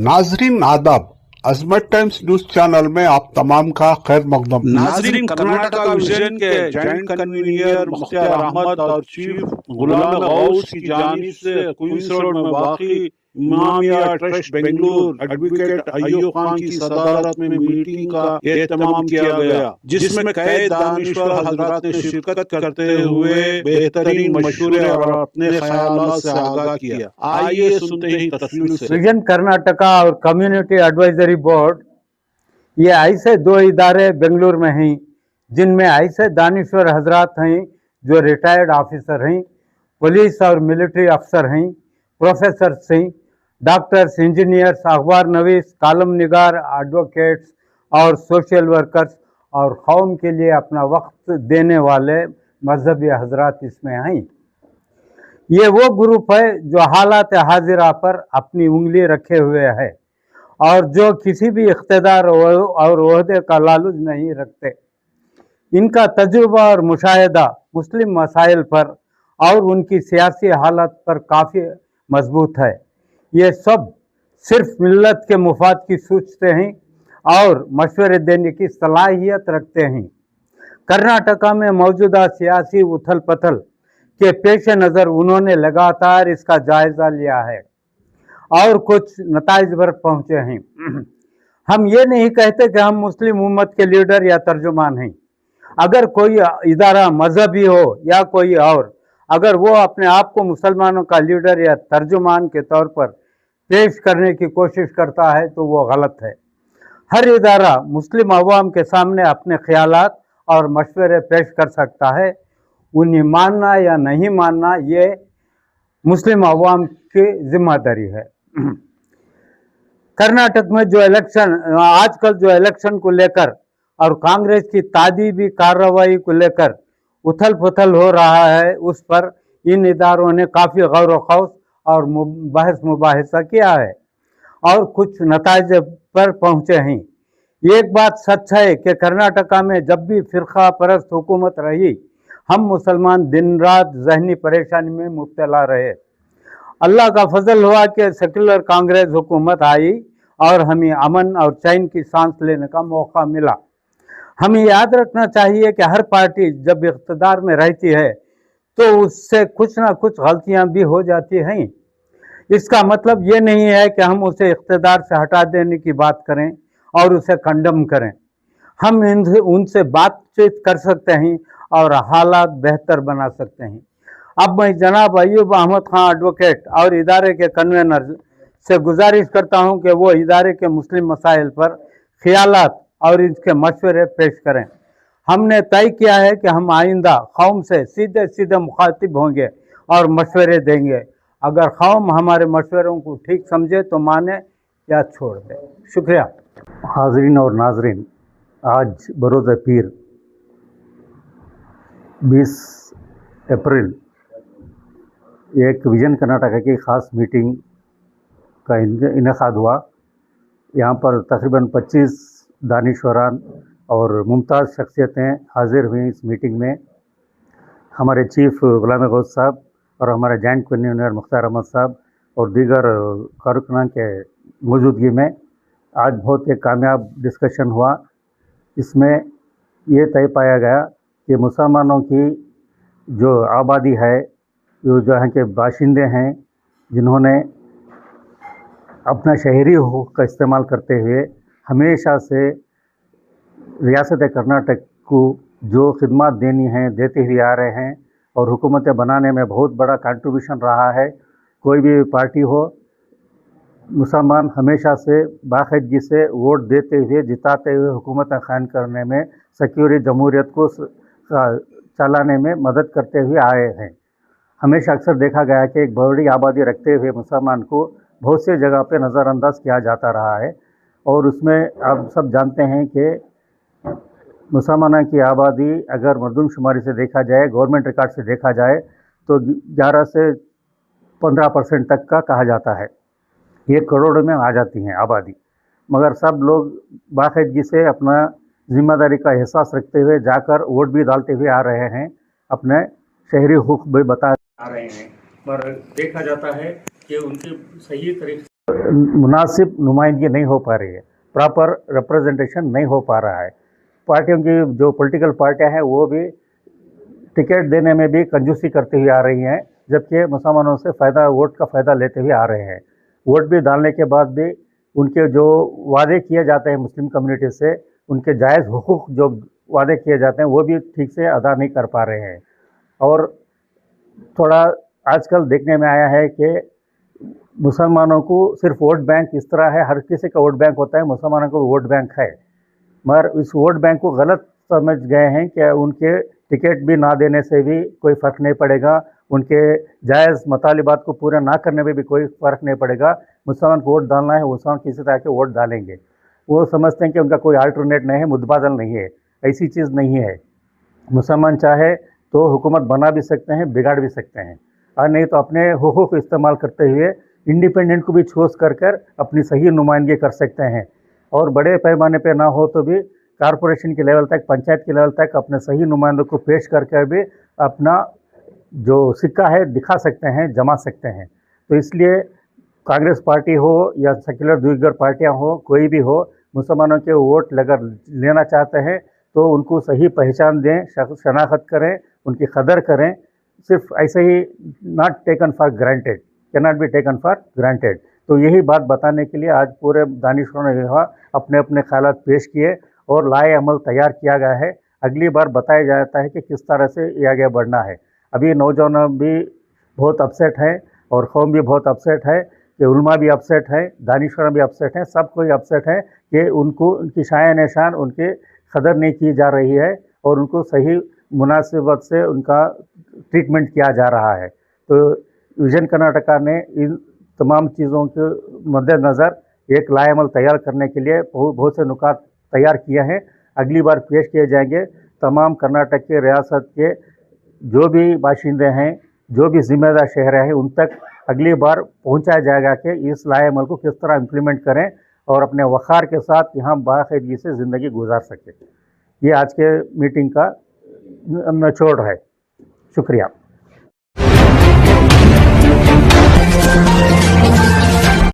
नाजरीन आदाब, अजमत times news channel में आप तमाम का खैर मकदम। नाजरीन, कर्नाटका विजन के जॉइंट कन्वीनर मुख्तार अहमद और चीफ गुलाम गौस की जानिब से क्वींस रोड में वाक़ई इमामिया ट्रस्ट बेंगलुरु एडवोकेट अय्यूब खान की सदारत में मीटिंग का एहतमाम किया गया, जिसमें कई दानिश्वर हजरात ने शिरकत करते हुए बेहतरीन मशवरे और अपने ख्यालात से आगाह किया। आइए सुनते ही तफसील से। विजन कर्नाटका और कम्युनिटी एडवाइजरी बोर्ड, ये ऐसे दो इदारे बेंगलुरु में हैं जिनमें ऐसे दानिश्वर हजरात हैं जो रिटायर्ड ऑफिसर हैं, पुलिस और मिलिट्री अफसर हैं, प्रोफेसर्स हैं, डॉक्टर्स, इंजीनियर्स, अखबार नवीस, कालम निगार, एडवोकेट्स और सोशल वर्कर्स और कौम के लिए अपना वक्त देने वाले मजहबी हजरात इसमें हैं। ये वो ग्रुप है जो हालात हाजिरा पर अपनी उंगली रखे हुए है और जो किसी भी इख्तिदार और ओहदे का लालच नहीं रखते। इनका तजुर्बा और मुशाहिदा मुस्लिम मसाइल पर और उनकी सियासी हालत पर काफ़ी मजबूत है। ये सब सिर्फ मिल्लत के मुफाद की सोचते हैं और मशवरे देने की सलाहियत रखते हैं। कर्नाटका में मौजूदा सियासी उथल पथल के पेश नज़र उन्होंने लगातार इसका जायज़ा लिया है और कुछ नताइज पर पहुँचे हैं। हम ये नहीं कहते कि हम मुस्लिम उम्मत के लीडर या तर्जुमान हैं। अगर कोई इदारा मजहबी हो या कोई और, अगर वो अपने आप को मुसलमानों का लीडर या तर्जुमान के तौर पर पेश करने की कोशिश करता है तो वो गलत है। हर इदारा मुस्लिम अवाम के सामने अपने ख्यालात और मशवरे पेश कर सकता है। उन्हें मानना या नहीं मानना ये मुस्लिम अवाम की जिम्मेदारी है। कर्नाटक में जो इलेक्शन आजकल जो इलेक्शन को लेकर और कांग्रेस की तादीबी कार्रवाई को लेकर उथल पुथल हो रहा है, उस पर इन इदारों ने काफ़ी गौर व खौस और बहस मुबाहिसा किया है और कुछ नताइज पर पहुँचे हैं। एक बात सच है कि कर्नाटका में जब भी फ़िरका परस्त हुकूमत रही, हम मुसलमान दिन रात जहनी परेशानी में मुब्तला रहे। अल्लाह का फजल हुआ कि सेकुलर कांग्रेस हुकूमत आई और हमें अमन और चैन की सांस लेने का मौका मिला। हमें याद रखना चाहिए कि हर पार्टी जब इक़्तिदार में रहती है तो उससे कुछ ना कुछ गलतियां भी हो जाती हैं। इसका मतलब ये नहीं है कि हम उसे इक़्तिदार से हटा देने की बात करें और उसे कंडम करें। हम उनसे बातचीत कर सकते हैं और हालात बेहतर बना सकते हैं। अब मैं जनाब अय्यूब अहमद खान एडवोकेट और इदारे के कन्वीनर से गुजारिश करता हूं कि वो इदारे के मुस्लिम मसाइल पर ख्यालात और इसके मशवरे पेश करें। हमने तय किया है कि हम आइंदा कौम से सीधे सीधे मुखातिब होंगे और मशवरे देंगे। अगर कौम हमारे मशवरों को ठीक समझे तो माने या छोड़ दे। शुक्रिया। हाज़रीन और नाजरीन, आज बरोज़ पीर 20 अप्रैल एक विजन कर्नाटका की ख़ास मीटिंग का इनेकाद हुआ। यहाँ पर तकरीबन 25 दानिश्वरान और मुमताज़ शख्सियतें हाज़िर हुई इस मीटिंग में। हमारे चीफ गुलाम गौस साहब और हमारे जॉइंट कन्वीनर मुख्तार अहमद साहब और दीगर कारकुनान के मौजूदगी में आज बहुत एक कामयाब डिस्कशन हुआ। इसमें ये तय पाया गया कि मुसलमानों की जो आबादी है, जो यहाँ के बाशिंदे हैं, जिन्होंने अपना शहरी हुकूक का इस्तेमाल करते हुए हमेशा से रियासत कर्नाटक को जो खिदमत देनी है देते हुए आ रहे हैं और हुकूमतें बनाने में बहुत बड़ा कंट्रीब्यूशन रहा है। कोई भी पार्टी हो, मुसलमान हमेशा से बाकायदगी से वोट देते हुए जिताते हुए हुकूमत कायम करने में, सिक्योर जमहूरियत को चलाने में मदद करते हुए आए हैं। हमेशा अक्सर देखा गया कि एक बड़ी आबादी रखते हुए मुसलमान को बहुत सी जगह पे नज़रअंदाज किया जाता रहा है और उसमें आप सब जानते हैं कि मुसलमानों की आबादी अगर मरदमशुमारी से देखा जाए, गवर्नमेंट रिकॉर्ड से देखा जाए तो 11 से 15% तक का कहा जाता है। 1 करोड़ में आ जाती हैं आबादी, मगर सब लोग बाकायदगी से अपना ज़िम्मेदारी का एहसास रखते हुए जाकर वोट भी डालते हुए आ रहे हैं अपने शहरी हुकूक भी बता आ रहे हैं, पर देखा जाता है कि उनकी सही तरीके से मुनासिब नुमाइंदगी नहीं हो पा रही है, प्रॉपर रिप्रेजेंटेशन नहीं हो पा रहा है। पार्टियों की जो पॉलिटिकल पार्टियां हैं वो भी टिकट देने में भी कंजूसी करती हुई आ रही हैं, जबकि मुसलमानों से वोट का फ़ायदा लेते हुए आ रहे हैं। वोट भी डालने के बाद भी उनके जो वादे किए जाते हैं मुस्लिम कम्युनिटी से, उनके जायज़ हुकूक जो वादे किए जाते हैं वो भी ठीक से अदा नहीं कर पा रहे हैं। और थोड़ा आजकल देखने में आया है कि मुसलमानों को सिर्फ वोट बैंक इस तरह है, हर किसी का वोट बैंक होता है, मुसलमानों को वोट बैंक है, मगर इस वोट बैंक को गलत समझ गए हैं कि उनके टिकट भी ना देने से भी कोई फ़र्क नहीं पड़ेगा, उनके जायज़ मतालिबात को पूरा ना करने में भी कोई फ़र्क नहीं पड़ेगा। मुसलमान को वोट डालना है, मुसलमान किसी तरह के वोट डालेंगे। वो समझते हैं कि उनका कोई अल्टरनेट नहीं है, मुतबादल नहीं है। ऐसी चीज़ नहीं है। मुसलमान चाहे तो हुकूमत बना भी सकते हैं, बिगाड़ भी सकते हैं, और नहीं तो अपने हुकूक को इस्तेमाल करते हुए इंडिपेंडेंट को भी चूज़ कर अपनी सही नुमाइंदगी कर सकते हैं। और बड़े पैमाने पे ना हो तो भी कारपोरेशन के लेवल तक, पंचायत के लेवल तक अपने सही नुमाइंदों को पेश करके भी अपना जो सिक्का है दिखा सकते हैं, जमा सकते हैं। तो इसलिए कांग्रेस पार्टी हो या सेक्युलर दीगर पार्टियां हो, कोई भी हो, मुसलमानों के वोट अगर लेना चाहते हैं तो उनको सही पहचान दें, शनाख्त करें, उनकी कदर करें। सिर्फ ऐसे ही not taken for granted, can not be taken for granted. तो यही बात बताने के लिए आज पूरे दानिशवरों ने यहाँ अपने अपने ख्यालात पेश किए और लाए अमल तैयार किया गया है। अगली बार बताया जाता है कि किस तरह से ये आगे बढ़ना है। अभी नौजवान भी बहुत अपसेट हैं और कौम भी बहुत अपसेट है कि उलमा भी अपसेट है, दानिशवर भी अपसेट हैं, सब कोई अपसेट है कि उनको उनकी शान शान उनके कदर नहीं की जा रही है और उनको सही मुनासिबत से उनका ट्रीटमेंट किया जा रहा है। तो विजन कर्नाटका ने इन तमाम चीज़ों के मद्देनज़र एक लाएमल तैयार करने के लिए बहुत से नुकात तैयार किए हैं। अगली बार पेश किए जाएंगे। तमाम कर्नाटक के रियासत के जो भी बाशिंदे हैं, जो भी जिम्मेदार शहर हैं, उन तक अगली बार पहुंचाया जाएगा कि इस लाएमल को किस तरह इम्प्लीमेंट करें और अपने वक़ार के साथ यहाँ बाकायदगी से ज़िंदगी गुजार सकें। ये आज के मीटिंग का निचोड़ है। शुक्रिया।